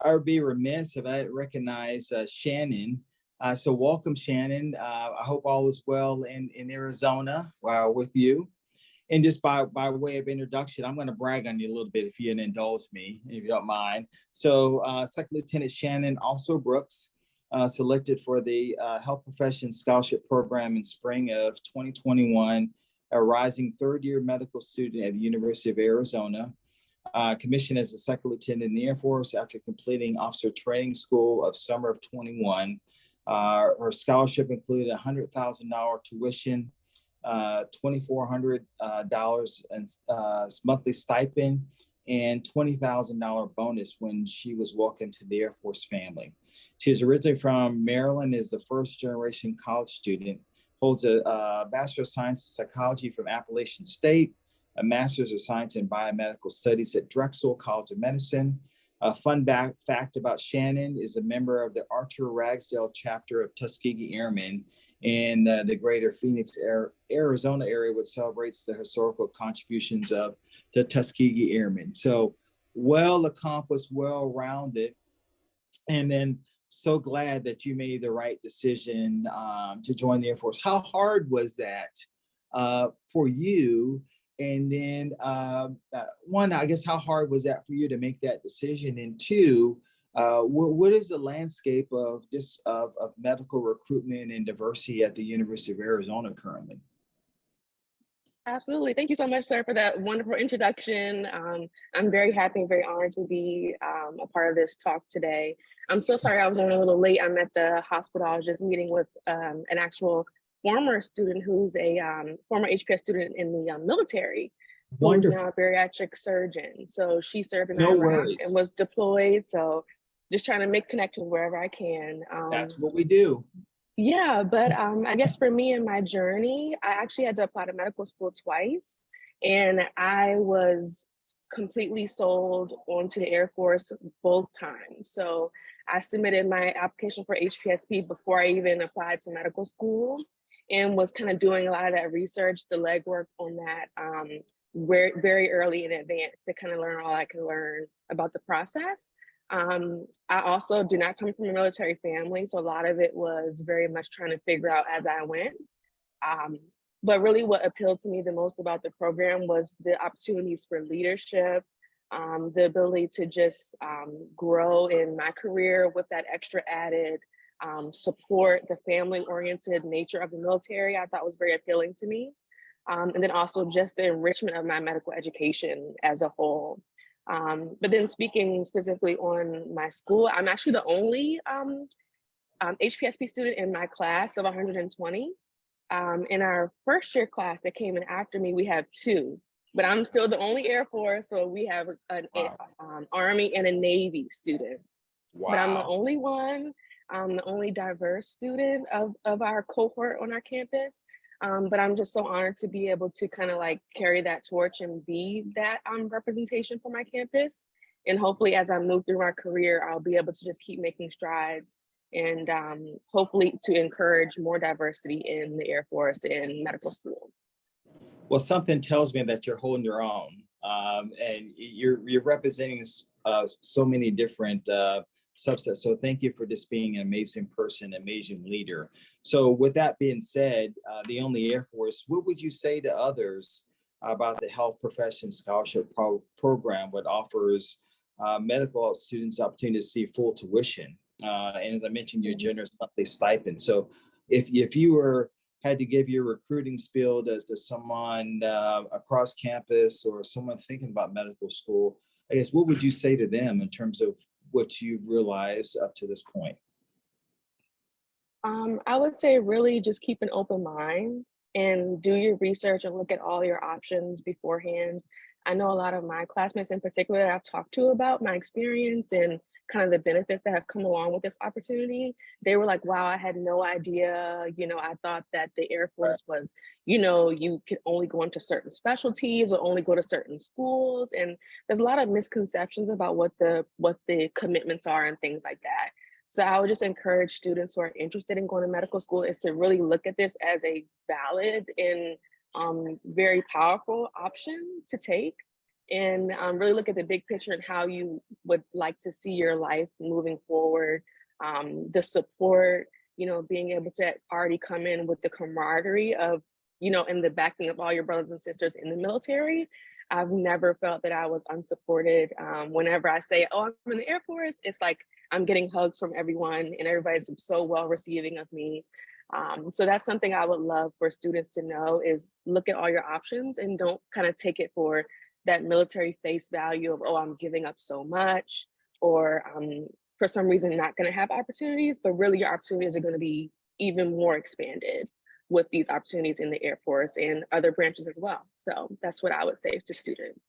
I would be remiss if I didn't recognize Shannon. So welcome, Shannon. I hope all is well in Arizona with you. And just by way of introduction, I'm going to brag on you a little bit if you indulge me, if you don't mind. So Second Lieutenant Shannon also Brooks, selected for the Health Professions Scholarship Program in spring of 2021, a rising third-year medical student at the University of Arizona. Commissioned as a second lieutenant in the Air Force after completing officer training school of summer of 21. Her scholarship included $100,000 tuition, $2,400 and monthly stipend, and $20,000 bonus when she was welcomed to the Air Force family. She is originally from Maryland, is the first generation college student, holds a Bachelor of Science in Psychology from Appalachian State, a Master's of Science in Biomedical Studies at Drexel College of Medicine. A fun fact about Shannon is a member of the Archer Ragsdale chapter of Tuskegee Airmen in the greater Phoenix, Arizona area, which celebrates the historical contributions of the Tuskegee Airmen. So well accomplished, well-rounded, and then so glad that you made the right decision to join the Air Force. How hard was that for you? And then one, I guess, how hard was that for you to make that decision? And two, what is the landscape of medical recruitment and diversity at the University of Arizona currently? Absolutely. Thank you so much, sir, for that wonderful introduction. I'm very happy and very honored to be a part of this talk today. I'm so sorry I was running a little late. I'm at the hospital. I was just meeting with an actual former student who's a former HPS student in the military, who's now a bariatric surgeon. So she served in Iraq and was deployed. So just trying to make connections wherever I can. That's what we do. Yeah, but I guess for me in my journey, I actually had to apply to medical school twice, and I was completely sold onto the Air Force both times. So I submitted my application for HPSP before I even applied to medical school, and was kind of doing a lot of that research, the legwork on that very, very early in advance to kind of learn all I can learn about the process. I also do not come from a military family, so a lot of it was very much trying to figure out as I went. But really what appealed to me the most about the program was the opportunities for leadership, the ability to just grow in my career with that extra added support, the family-oriented nature of the military, I thought was very appealing to me. And then also just the enrichment of my medical education as a whole. But then speaking specifically on my school, I'm actually the only HPSP student in my class of 120. In our first year class that came in after me, we have two, but I'm still the only Air Force, so we have an Army and a Navy student. Wow. But I'm the only one, I'm the only diverse student of our cohort on our campus. But I'm just so honored to be able to kind of like carry that torch and be that representation for my campus. And hopefully as I move through my career, I'll be able to just keep making strides and hopefully to encourage more diversity in the Air Force and medical school. Well, something tells me that you're holding your own, and you're representing so many different subsets. So thank you for just being an amazing person, amazing leader. So with that being said, the only Air Force, what would you say to others about the Health Professions Scholarship Program, what offers medical students opportunity to see full tuition? And as I mentioned, your generous monthly stipend. So if you had to give your recruiting spiel to someone across campus or someone thinking about medical school, I guess, what would you say to them in terms of what you've realized up to this point? I would say really just keep an open mind and do your research and look at all your options beforehand. I know a lot of my classmates in particular that I've talked to about my experience and kind of the benefits that have come along with this opportunity. They were like, wow, I had no idea. You know, I thought that the Air Force was, you know, you could only go into certain specialties or only go to certain schools. And there's a lot of misconceptions about what the commitments are and things like that. So I would just encourage students who are interested in going to medical school is to really look at this as a valid and very powerful option to take. and really look at the big picture and how you would like to see your life moving forward. The support, being able to already come in with the camaraderie of, and the backing of all your brothers and sisters in the military. I've never felt that I was unsupported. Whenever I say, oh, I'm in the Air Force, it's like I'm getting hugs from everyone and everybody's so well receiving of me. So that's something I would love for students to know is look at all your options and don't kind of take it for that military face value of, oh, I'm giving up so much, or for some reason not going to have opportunities, but really your opportunities are going to be even more expanded with these opportunities in the Air Force and other branches as well. So that's what I would say to students.